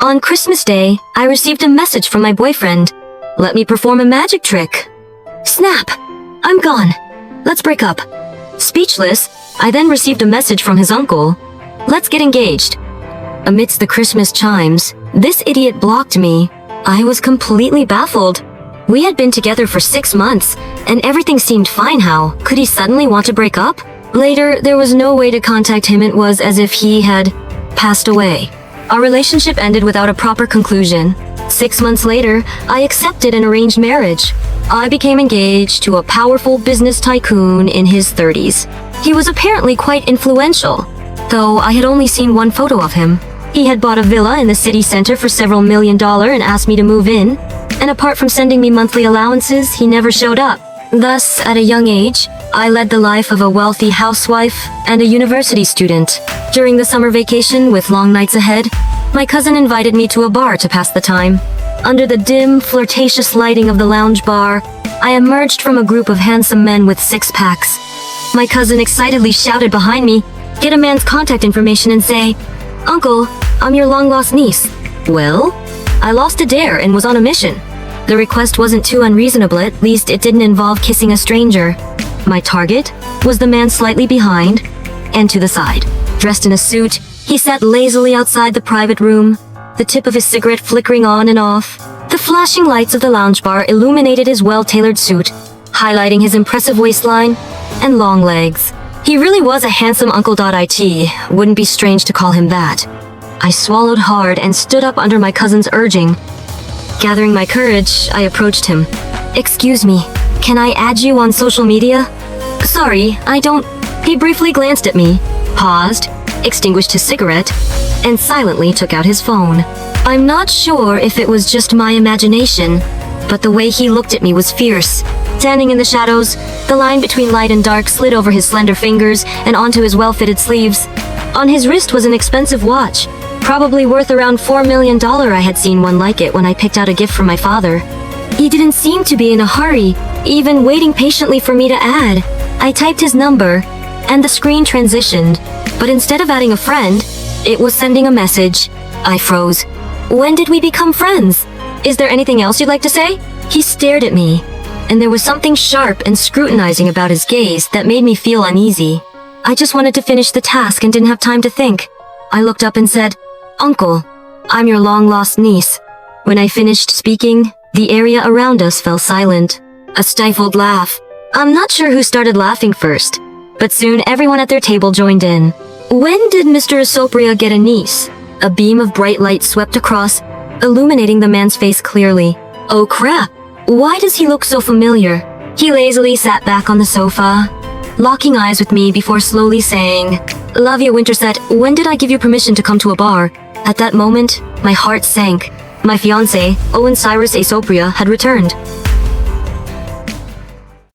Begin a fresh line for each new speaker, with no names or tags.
On Christmas Day, I received a message from my boyfriend. Let me perform a magic trick. Snap! I'm gone. Let's break up. Speechless, I then received a message from his uncle. Let's get engaged. Amidst the Christmas chimes, this idiot blocked me. I was completely baffled. We had been together for 6 months, and everything seemed fine. How could he suddenly want to break up? Later, there was no way to contact him. It was as if he had passed away. Our relationship ended without a proper conclusion. 6 months later, I accepted an arranged marriage. I became engaged to a powerful business tycoon in his 30s. He was apparently quite influential, though I had only seen one photo of him. He had bought a villa in the city center for several $1 million and asked me to move in, and apart from sending me monthly allowances, he never showed up. Thus, at a young age, I led the life of a wealthy housewife and a university student. During the summer vacation, with long nights ahead, my cousin invited me to a bar to pass the time. Under the dim, flirtatious lighting of the lounge bar, I emerged from a group of handsome men with six-packs. My cousin excitedly shouted behind me, "Get a man's contact information and say, 'Uncle, I'm your long-lost niece.' Well, I lost a dare and was on a mission. The request wasn't too unreasonable, at least it didn't involve kissing a stranger. My target was the man slightly behind and to the side. Dressed in a suit, he sat lazily outside the private room, the tip of his cigarette flickering on and off. The flashing lights of the lounge bar illuminated his well-tailored suit, highlighting his impressive waistline and long legs. He really was a handsome uncle.it, wouldn't be strange to call him that. I swallowed hard and stood up under my cousin's urging. Gathering my courage, I approached him. "Excuse me, can I add you on social media?" "Sorry, I don't..." He briefly glanced at me, paused, extinguished his cigarette, and silently took out his phone. I'm not sure if it was just my imagination, but the way he looked at me was fierce. Standing in the shadows, the line between light and dark slid over his slender fingers and onto his well-fitted sleeves. On his wrist was an expensive watch, probably worth around $4 million. I had seen one like it when I picked out a gift for my father. He didn't seem to be in a hurry, even waiting patiently for me to add. I typed his number, and the screen transitioned, but instead of adding a friend, it was sending a message. I froze. When did we become friends? Is there anything else you'd like to say? He stared at me, and there was something sharp and scrutinizing about his gaze that made me feel uneasy. I just wanted to finish the task and didn't have time to think. I looked up and said, "Uncle, I'm your long-lost niece." When I finished speaking, the area around us fell silent. A stifled laugh. I'm not sure who started laughing first, but soon everyone at their table joined in. When did Mr. Asopria get a niece? A beam of bright light swept across, illuminating the man's face clearly. Oh crap! Why does he look so familiar? He lazily sat back on the sofa, locking eyes with me before slowly saying, "Lavia Winterset, when did I give you permission to come to a bar?" At that moment, my heart sank. My fiancé, Owen Cyrus Asopria, had returned.